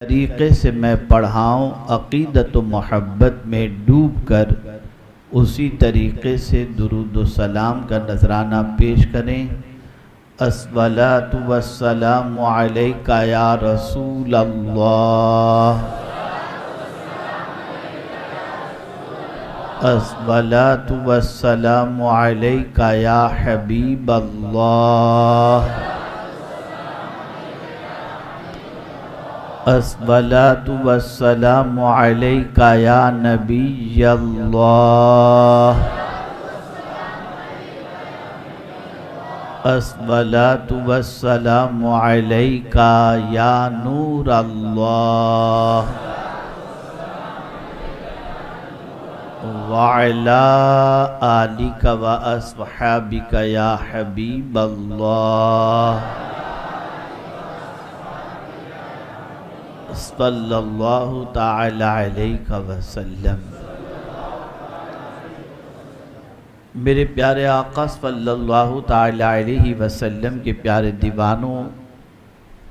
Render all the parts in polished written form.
طریقے سے میں پڑھاؤں، عقیدت و محبت میں ڈوب کر اسی طریقے سے درود و سلام کا نذرانہ پیش کریں۔ الصلاۃ والسلام علیک یا رسول اللہ، الصلاۃ والسلام علیک یا حبیب اللہ، الصلاۃ والسلام علیک یا نبی اللہ، الصلاۃ والسلام علیک یا نور اللہ، وعلی آلک واصحابک یا حبیب اللہ، صلی اللہ تعالی علیہ وسلم۔ میرے پیارے آقا صلی اللہ تعالی علیہ وسلم کے پیارے دیوانوں،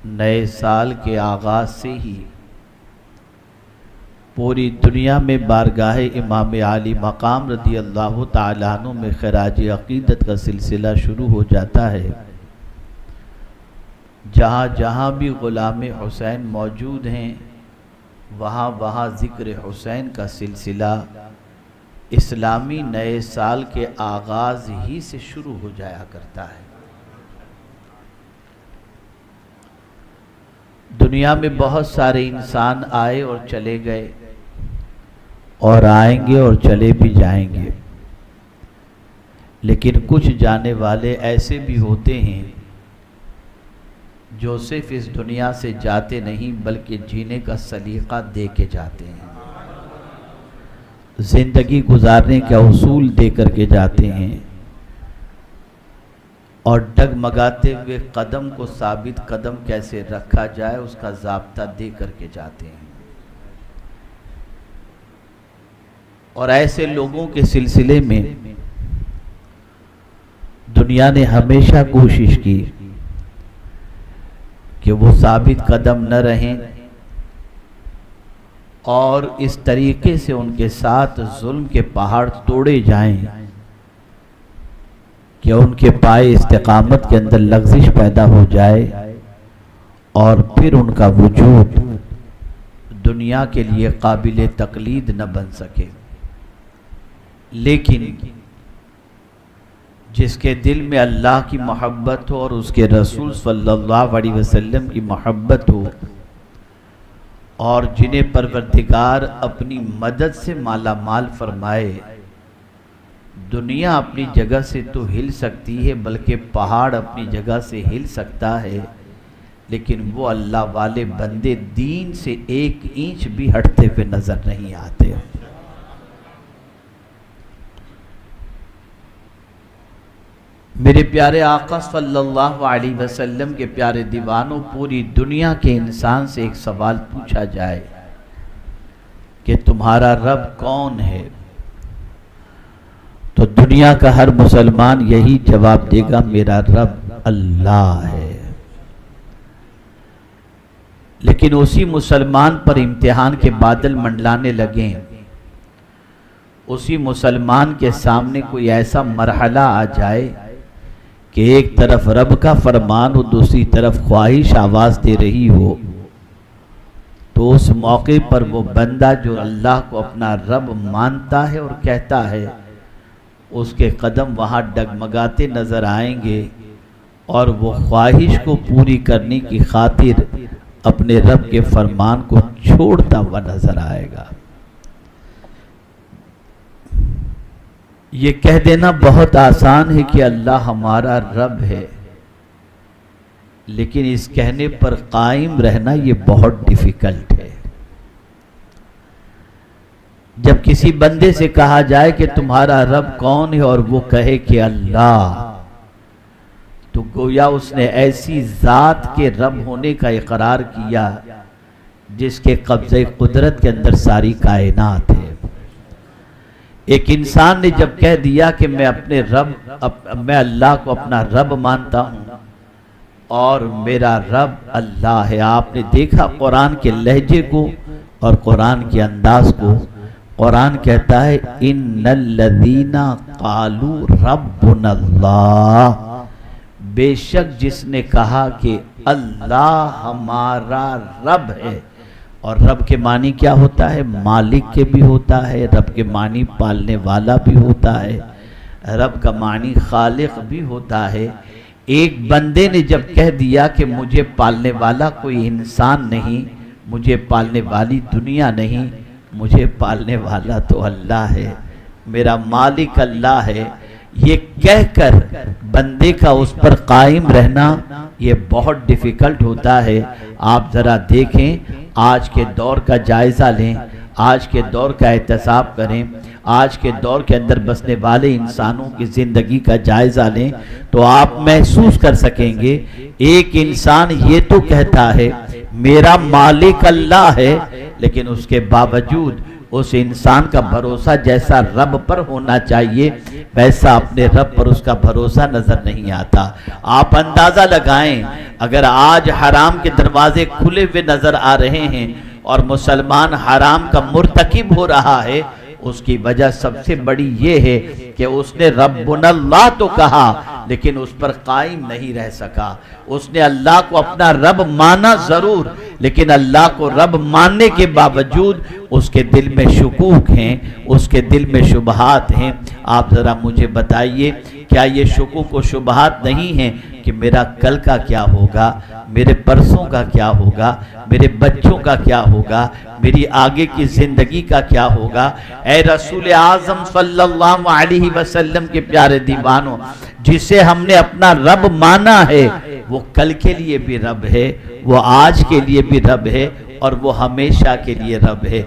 نئے سال کے آغاز سے ہی پوری دنیا میں بارگاہ امام عالی مقام رضی اللہ تعالی عنہ میں خراج عقیدت کا سلسلہ شروع ہو جاتا ہے۔ جہاں جہاں بھی غلام حسین موجود ہیں، وہاں وہاں ذکر حسین کا سلسلہ اسلامی نئے سال کے آغاز ہی سے شروع ہو جایا کرتا ہے۔ دنیا میں بہت سارے انسان آئے اور چلے گئے، اور آئیں گے اور چلے بھی جائیں گے، لیکن کچھ جانے والے ایسے بھی ہوتے ہیں جو صرف اس دنیا سے جاتے نہیں بلکہ جینے کا سلیقہ دے کے جاتے ہیں، زندگی گزارنے کا اصول دے کر کے جاتے ہیں، اور ڈگمگاتے ہوئے قدم کو ثابت قدم کیسے رکھا جائے اس کا ضابطہ دے کر کے جاتے ہیں۔ اور ایسے لوگوں کے سلسلے میں دنیا نے ہمیشہ کوشش کی کہ وہ ثابت قدم نہ رہیں، اور اس طریقے سے ان کے ساتھ ظلم کے پہاڑ توڑے جائیں کہ ان کے پائے استقامت کے اندر لغزش پیدا ہو جائے، اور پھر ان کا وجود دنیا کے لیے قابل تقلید نہ بن سکے۔ لیکن جس کے دل میں اللہ کی محبت ہو اور اس کے رسول صلی اللہ علیہ وسلم کی محبت ہو، اور جنہیں پروردگار اپنی مدد سے مالا مال فرمائے، دنیا اپنی جگہ سے تو ہل سکتی ہے بلکہ پہاڑ اپنی جگہ سے ہل سکتا ہے، لیکن وہ اللہ والے بندے دین سے ایک انچ بھی ہٹتے ہوئے نظر نہیں آتے۔ میرے پیارے آقا صلی اللہ علیہ وسلم کے پیارے دیوانوں، پوری دنیا کے انسان سے ایک سوال پوچھا جائے کہ تمہارا رب کون ہے، تو دنیا کا ہر مسلمان یہی جواب دے گا، میرا رب اللہ ہے۔ لیکن اسی مسلمان پر امتحان کے بادل منڈلانے لگیں، اسی مسلمان کے سامنے کوئی ایسا مرحلہ آ جائے کہ ایک طرف رب کا فرمان ہو، دوسری طرف خواہش آواز دے رہی ہو، تو اس موقع پر وہ بندہ جو اللہ کو اپنا رب مانتا ہے اور کہتا ہے، اس کے قدم وہاں ڈگمگاتے نظر آئیں گے، اور وہ خواہش کو پوری کرنے کی خاطر اپنے رب کے فرمان کو چھوڑتا ہوا نظر آئے گا۔ یہ کہہ دینا بہت آسان ہے کہ اللہ ہمارا رب ہے، لیکن اس کہنے پر قائم رہنا یہ بہت ڈیفیکلٹ ہے۔ جب کسی بندے سے کہا جائے کہ تمہارا رب کون ہے اور وہ کہے کہ اللہ، تو گویا اس نے ایسی ذات کے رب ہونے کا اقرار کیا جس کے قبضہ قدرت کے اندر ساری کائنات ہے۔ ایک انسان نے جب کہہ دیا کہ میں اللہ کو اپنا رب مانتا ہوں، اور میرا رب اللہ ہے۔ آپ نے دیکھا قرآن کے لہجے کو اور قرآن کے انداز کو۔ قرآن کہتا ہے ان الذین قالوا ربنا اللہ، بے شک جس نے کہا کہ اللہ ہمارا رب ہے۔ اور رب کے معنی کیا ہوتا ہے؟ مالک کے بھی ہوتا ہے، رب کے معنی پالنے والا بھی ہوتا ہے، رب کا معنی خالق بھی ہوتا ہے۔ ایک بندے نے جب کہہ دیا کہ مجھے پالنے والا کوئی انسان نہیں، مجھے پالنے والی دنیا نہیں، مجھے پالنے والا تو اللہ ہے، میرا مالک اللہ ہے، یہ کہہ کر بندے کا اس پر قائم رہنا یہ بہت ڈیفیکلٹ ہوتا ہے۔ آپ ذرا دیکھیں، آج کے دور کا جائزہ لیں، آج کے دور کا احتساب کریں، آج کے دور کے اندر بسنے والے انسانوں کی زندگی کا جائزہ لیں تو آپ محسوس کر سکیں گے ایک انسان یہ تو کہتا ہے میرا مالک اللہ ہے، لیکن اس کے باوجود اس انسان کا بھروسہ جیسا رب پر ہونا چاہیے ویسا اپنے رب پر اس کا بھروسہ نظر نہیں آتا۔ آپ اندازہ لگائیں، اگر آج حرام کے دروازے کھلے ہوئے نظر آ رہے ہیں اور مسلمان حرام کا مرتکب ہو رہا ہے، اس کی وجہ سب سے بڑی یہ ہے کہ اس نے ربنا اللہ تو کہا لیکن اس پر قائم نہیں رہ سکا۔ اس نے اللہ کو اپنا رب مانا ضرور، لیکن اللہ کو رب ماننے کے باوجود اس کے دل میں شکوک ہیں، اس کے دل میں شبہات ہیں۔ آپ ذرا مجھے بتائیے، کیا یہ شکوک و شبہات نہیں ہیں کہ میرا کل کا کیا ہوگا، میرے پرسوں کا کیا ہوگا، میرے بچوں کا کیا ہوگا، میری آگے کی زندگی کا کیا ہوگا؟ اے رسول اعظم صلی اللہ علیہ وسلم کے پیارے دیوانوں، جسے ہم نے اپنا رب مانا ہے وہ کل کے لیے بھی رب ہے، وہ آج کے لیے بھی رب ہے اور وہ ہمیشہ کے لیے رب ہے۔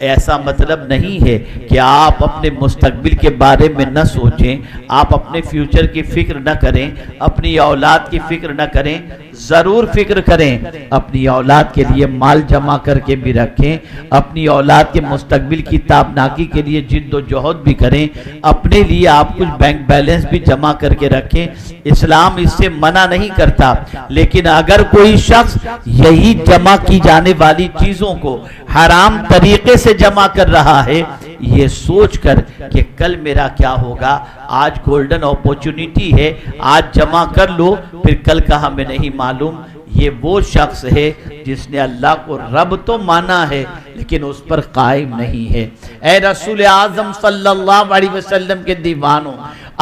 ایسا مطلب نہیں ہے کہ آپ اپنے مستقبل کے بارے میں نہ سوچیں، آپ اپنے فیوچر کی فکر نہ کریں، اپنی اولاد کی فکر نہ کریں، ضرور فکر کریں، اپنی اولاد کے لیے مال جمع کر کے بھی رکھیں، اپنی اولاد کے مستقبل کی تابناکی کے لیے جد و جہد بھی کریں، اپنے لیے آپ کچھ بینک بیلنس بھی جمع کر کے رکھیں۔ اسلام اس سے منع نہیں کرتا، لیکن اگر کوئی شخص یہی جمع کی جانے والی چیزوں کو حرام طریقے سے جمع کر رہا ہے، یہ سوچ کر کہ کل میرا کیا ہوگا، آج گولڈن اپورچونٹی ہے، آج جمع کر لو پھر کل کا ہمیں نہیں معلوم، یہ وہ شخص ہے جس نے اللہ کو رب تو مانا ہے لیکن اس پر قائم نہیں ہے۔ اے رسول اعظم صلی اللہ علیہ وسلم کے دیوانوں،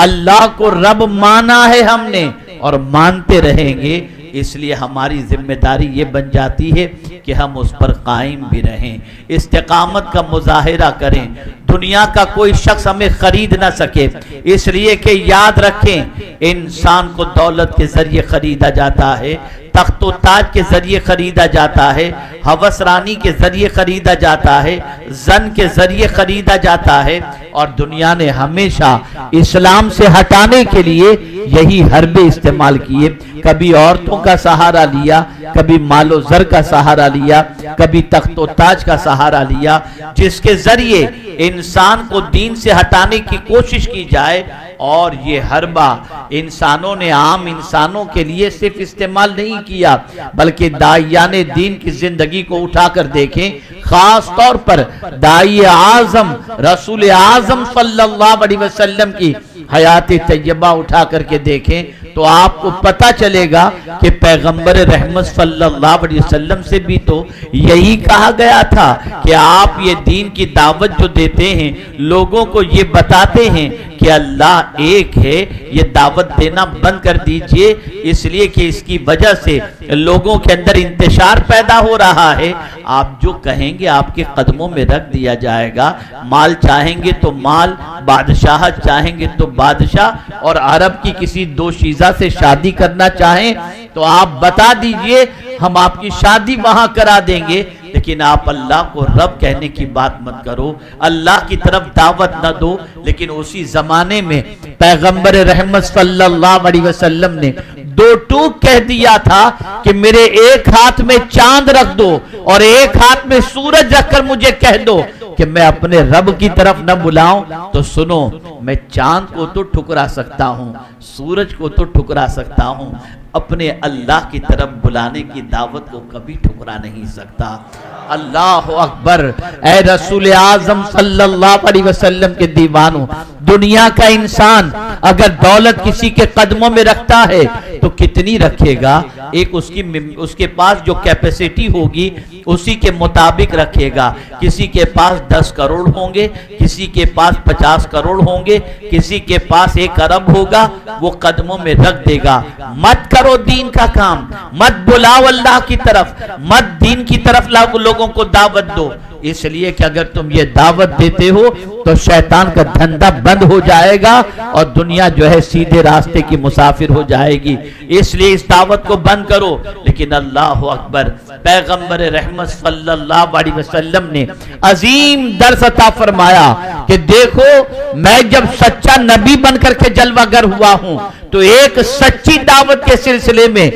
اللہ کو رب مانا ہے ہم نے اور مانتے رہیں گے، اس لیے ہماری ذمہ داری یہ بن جاتی ہے کہ ہم اس پر قائم بھی رہیں، استقامت کا مظاہرہ کریں۔ دنیا کا کوئی شخص ہمیں خرید نہ سکے، اس لیے کہ یاد رکھیں انسان کو دولت کے ذریعے خریدا جاتا ہے، تخت و تاج کے ذریعے خریدا جاتا ہے، ہوس رانی کے ذریعے خریدا جاتا ہے، زن کے ذریعے خریدا جاتا ہے، اور دنیا نے ہمیشہ اسلام سے ہٹانے کے لیے یہی حربے استعمال کیے، کبھی عورتوں کا سہارا لیا، کبھی مال و زر کا سہارا لیا، کبھی تخت و تاج کا سہارا لیا، جس کے ذریعے انسان کو دین سے ہٹانے کی کوشش کی جائے۔ اور یہ حربہ انسانوں نے عام انسانوں کے لیے صرف استعمال نہیں کیا بلکہ داعیان دین کی زندگی کو اٹھا کر دیکھیں، خاص طور پر داعی اعظم رسول اعظم صلی اللہ علیہ وسلم کی حیات طیبہ اٹھا کر کے دیکھیں تو آپ کو پتہ چلے گا کہ پیغمبر رحمت صلی اللہ علیہ وسلم سے بھی تو یہی کہا گیا تھا کہ آپ یہ دین کی دعوت جو دیتے ہیں، لوگوں کو یہ بتاتے ہیں کہ اللہ ایک ہے، یہ دعوت دینا بند کر دیجئے، اس لیے کہ اس کی وجہ سے لوگوں کے اندر انتشار پیدا ہو رہا ہے۔ آپ جو کہیں گے آپ کے قدموں میں رکھ دیا جائے گا، مال چاہیں گے تو مال، بادشاہت چاہیں گے تو بادشاہ، اور عرب کی کسی دو شیزہ سے شادی کرنا چاہیں تو آپ بتا دیجئے، ہم آپ کی شادی وہاں کرا دیں گے، لیکن آپ اللہ کو رب کہنے کی بات مت کرو، اللہ کی طرف دعوت نہ دو۔ لیکن اسی زمانے میں پیغمبر رحمت صلی اللہ علیہ وسلم نے دو ٹوک کہہ دیا تھا کہ میرے ایک ہاتھ میں چاند رکھ دو اور ایک ہاتھ میں سورج رکھ کر مجھے کہہ دو کہ میں اپنے رب کی طرف نہ بلاؤں تو سنو، میں چاند کو تو ٹھکرا سکتا ہوں، سورج کو تو ٹھکرا سکتا ہوں، اپنے اللہ کی طرف بلانے کی دعوت کو کبھی ٹھکرا نہیں سکتا۔ اللہ اکبر۔ اے رسول اعظم صلی اللہ علیہ وسلم کے دیوانوں، دنیا کا انسان اگر دولت کسی کے قدموں میں رکھتا ہے تو کتنی رکھے گا؟ ایک اس کے پاس جو کیپیسٹی ہوگی اسی کے مطابق رکھے گا۔ کسی کے پاس 10 کروڑ ہوں گے، کسی کے پاس 50 کروڑ ہوں گے، کسی کے پاس 1 ارب ہوگا، وہ قدموں میں رکھ دے گا۔ مت کرو دین کا کام، مت بلاؤ اللہ کی طرف، مت دین کی طرف لوگوں کو دعوت دو، اس لیے کہ اگر تم یہ دعوت دیتے ہو تو شیطان کا دھندا بند ہو جائے گا اور دنیا جو ہے سیدھے راستے کی مسافر ہو جائے گی، اس لیے اس دعوت کو بند کرو۔ لیکن اللہ اکبر، پیغمبر رحمت صلی اللہ علیہ وسلم نے عظیم درس عطا فرمایا کہ دیکھو، میں جب سچا نبی بن کر کے جلوہ گر ہوا ہوں تو ایک سچی دعوت کے سلسلے میں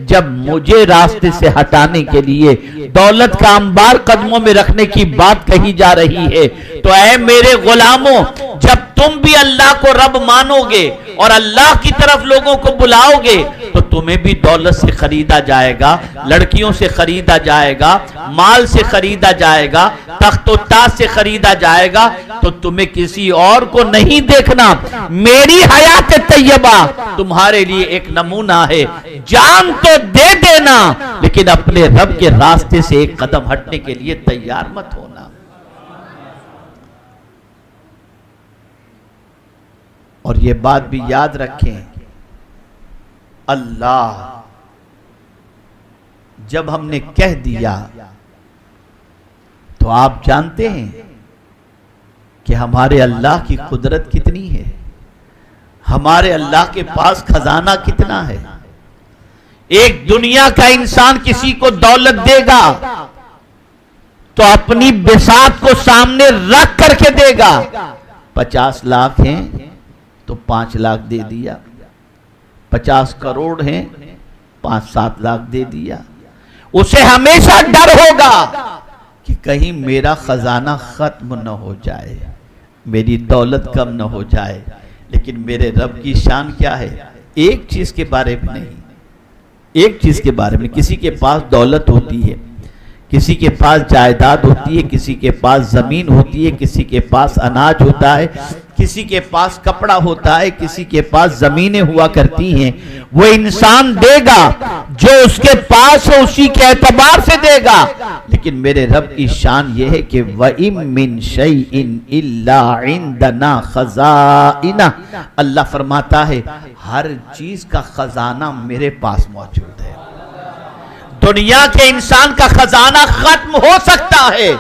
جب مجھے راستے سے ہٹانے کے لیے دولت کا انبار قدموں میں رکھنے کی بات کہی جا رہی ہے تو اے میرے غلاموں، جب تم بھی اللہ کو رب مانو گے اور اللہ کی طرف لوگوں کو بلاؤ گے تو تمہیں بھی دولت سے خریدا جائے گا، لڑکیوں سے خریدا جائے گا، مال سے خریدا جائے گا، تخت و تاج سے خریدا جائے گا، تو تمہیں کسی اور کو نہیں دیکھنا، میری حیات طیبہ تمہارے لیے ایک نمونہ ہے۔ جان تو دے دینا لیکن اپنے رب کے راستے سے ایک قدم ہٹنے کے لیے تیار مت ہونا۔ اور یہ بات بھی یاد رکھیں، اللہ جب ہم نے کہہ دیا تو آپ جانتے ہیں کہ ہمارے اللہ کی قدرت کتنی ہے، ہمارے اللہ کے پاس خزانہ کتنا ہے۔ ایک دنیا کا انسان کسی کو دولت دے گا تو اپنی بساط کو سامنے رکھ کر کے دے گا۔ 50 لاکھ ہیں تو 5 لاکھ دے دیا، 50 کروڑ ہیں 5-7 لاکھ دے دیا۔ اسے ہمیشہ ڈر ہوگا کہ کہیں میرا خزانہ ختم نہ ہو جائے، میری دولت کم نہ ہو جائے۔ لیکن میرے رب کی شان کیا ہے؟ ایک چیز کے بارے میں نہیں، ایک چیز کے بارے میں، کسی کے پاس دولت ہوتی ہے، کسی کے پاس جائیداد ہوتی ہے، کسی کے پاس زمین ہوتی ہے، کسی کے پاس اناج ہوتا ہے، کسی کے پاس کپڑا ہوتا ہے، کسی کے پاس زمینیں ہوا کرتی ہیں۔ وہ انسان دے گا جو اس کے پاس ہے، اسی کے اعتبار سے دے گا۔ لیکن میرے رب کی شان یہ ہے کہ وَإِن مِّن شَيْءٍ إِلَّا عِندَنَا خَزَائِنُهُ، اللہ فرماتا ہے ہر چیز کا خزانہ میرے پاس موجود ہے۔ دنیا کے انسان کا خزانہ ختم ہو سکتا ہے،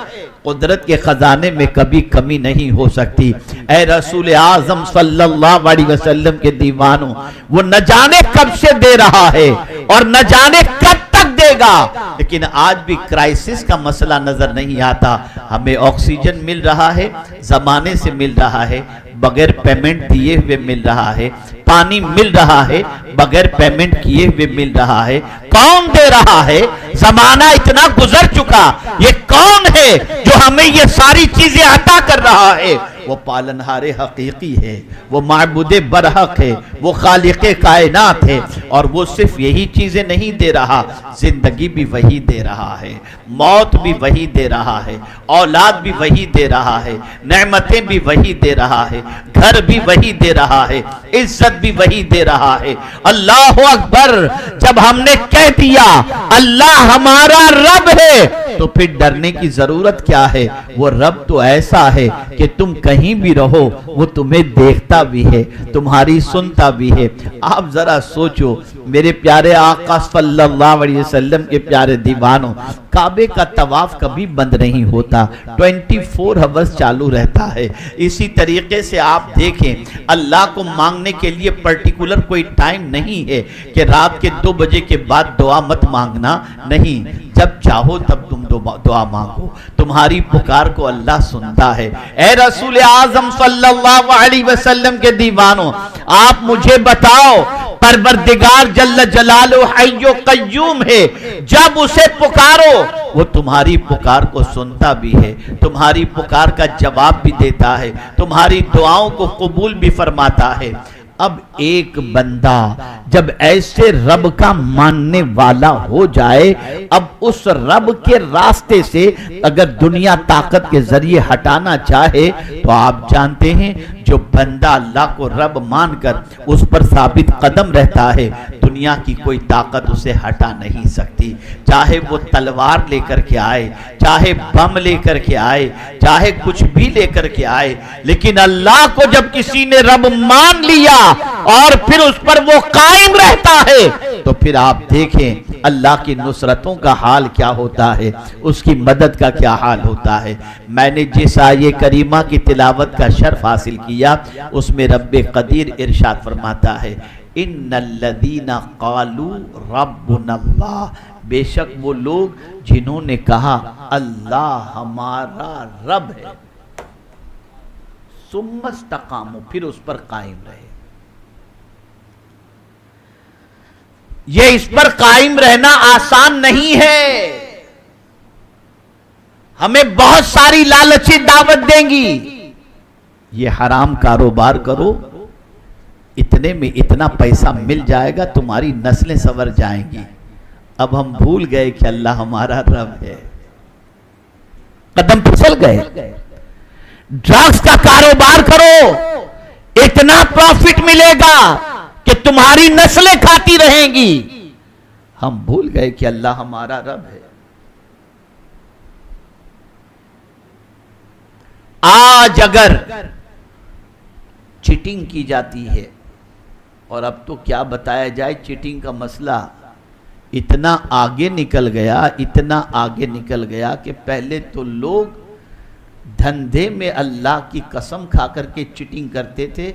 قدرت کے خزانے میں کبھی کمی نہیں ہو سکتی۔ اے رسول اعظم صلی اللہ علیہ وسلم کے دیوانوں، وہ نہ جانے کب سے دے رہا ہے اور نہ جانے کب تک دے گا، لیکن آج بھی کرائسس کا مسئلہ نظر نہیں آتا۔ ہمیں آکسیجن مل رہا ہے، زمانے سے مل رہا ہے، بغیر پیمنٹ دیے ہوئے مل رہا ہے، پانی مل رہا ہے، بغیر پیمنٹ کیے ہوئے مل رہا ہے۔ کون دے رہا ہے؟ زمانہ اتنا گزر چکا، یہ کون ہے جو ہمیں یہ ساری چیزیں عطا کر رہا ہے؟ وہ پالنہار حقیقی ہے، وہ معبود برحق ہے، وہ خالق کائنات ہے، اور وہ صرف یہی چیزیں نہیں دے رہا، زندگی بھی وہی دے رہا ہے، موت بھی وہی دے رہا ہے، اولاد بھی وہی دے رہا ہے، نعمتیں بھی وہی دے رہا ہے، گھر بھی وہی دے رہا ہے، عزت بھی وہی دے رہا ہے۔ اللہ اکبر۔ جب ہم نے کہہ دیا اللہ ہمارا رب ہے تو پھر ڈرنے کی ضرورت کیا ہے؟ وہ رب تو ایسا ہے کہ تم کہیں بھی رہو وہ تمہیں دیکھتا بھی ہے، تمہاری سنتا بھی ہے۔ آپ ذرا سوچو میرے پیارے آقا صلی اللہ علیہ وسلم کے پیارے دیوانوں، کعبے کا طواف کبھی بند نہیں ہوتا، 24 آورز چالو رہتا ہے۔ اسی طریقے سے آپ دیکھیں اللہ کو مانگنے کے لیے پرٹیکولر کوئی ٹائم نہیں ہے کہ رات کے 2 بجے کے بعد دعا مت مانگنا، نہیں، جب چاہو تب تم دعا مانگو، تمہاری پکار کو اللہ سنتا ہے۔ اے رسول اعظم صلی اللہ علیہ وسلم کے دیوانوں، آپ مجھے بتاؤ، پروردگار جل جلالہ حی و قیوم ہے، جب اسے پکارو وہ تمہاری پکار کو سنتا بھی ہے، تمہاری پکار کا جواب بھی دیتا ہے، تمہاری دعاؤں کو قبول بھی فرماتا ہے۔ اب ایک بندہ جب ایسے رب کا ماننے والا ہو جائے، اب اس رب کے راستے سے اگر دنیا طاقت کے ذریعے ہٹانا چاہے تو آپ جانتے ہیں جو بندہ اللہ کو رب مان کر اس پر ثابت قدم رہتا ہے، دنیا کی کوئی طاقت اسے ہٹا نہیں سکتی، چاہے وہ تلوار لے کر کے آئے، چاہے بم لے کر کے آئے، چاہے کچھ بھی لے کر کے آئے، لیکن اللہ کو جب کسی نے رب مان لیا اور پھر اس پر وہ قائم رہتا ہے تو پھر آپ دیکھیں اللہ کی نصرتوں کا حال کیا ہوتا ہے، اس کی مدد کا کیا حال ہوتا ہے۔ میں نے جس آیے کریمہ کی تلاوت کا شرف حاصل کیا اس میں رب قدیر ارشاد فرماتا ہے ان الذین قالوا ربنا اللہ، بے شک وہ لوگ جنہوں نے کہا اللہ ہمارا رب ہے، ثم استقاموا، پھر اس پر قائم رہے۔ یہ اس پر قائم رہنا آسان نہیں ہے، ہمیں بہت ساری لالچی دعوت دیں گی، یہ حرام کاروبار کرو، اتنے میں اتنا پیسہ مل جائے گا، تمہاری نسلیں سنور جائیں گی۔ اب ہم بھول گئے کہ اللہ ہمارا رب ہے، قدم پھسل گئے۔ ڈرگز کا کاروبار کرو، اتنا پروفٹ ملے گا کہ تمہاری نسلیں کھاتی رہیں گی، ہم بھول گئے کہ اللہ ہمارا رب ہے۔ آج اگر چیٹنگ کی جاتی ہے، اور اب تو کیا بتایا جائے، چیٹنگ کا مسئلہ اتنا آگے نکل گیا، اتنا آگے نکل گیا کہ پہلے تو لوگ دھندے میں اللہ کی قسم کھا کر کے چیٹنگ کرتے تھے،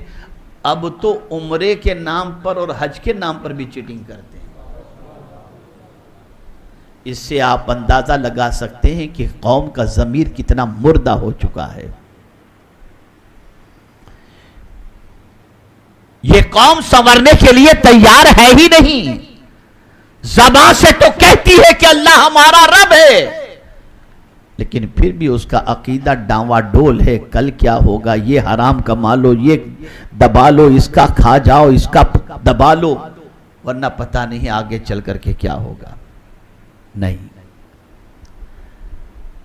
اب تو عمرے کے نام پر اور حج کے نام پر بھی چیٹنگ کرتے ہیں۔ اس سے آپ اندازہ لگا سکتے ہیں کہ قوم کا ضمیر کتنا مردہ ہو چکا ہے۔ یہ قوم سنورنے کے لیے تیار ہے ہی نہیں، زبان سے تو کہتی ہے کہ اللہ ہمارا رب ہے، لیکن پھر بھی اس کا عقیدہ ڈاوا ڈول ہے، کل کیا ہوگا، یہ حرام کما لو، یہ دبا لو، اس کا کھا جاؤ، اس کا دبا لو، ورنہ پتہ نہیں آگے چل کر کے کیا ہوگا۔ نہیں،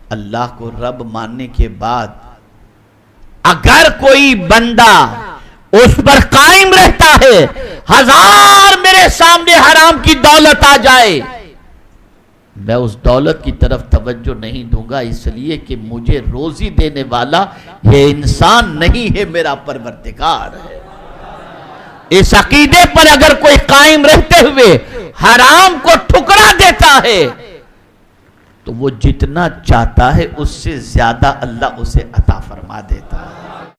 اللہ کو رب ماننے کے بعد اگر کوئی بندہ اس پر قائم رہتا ہے، ہزار میرے سامنے حرام کی دولت آ جائے، میں اس دولت کی طرف توجہ نہیں دوں گا، اس لیے کہ مجھے روزی دینے والا یہ انسان نہیں ہے، میرا پروردگار ہے۔ اس عقیدے پر اگر کوئی قائم رہتے ہوئے حرام کو ٹھکرا دیتا ہے تو وہ جتنا چاہتا ہے اس سے زیادہ اللہ اسے عطا فرما دیتا ہے۔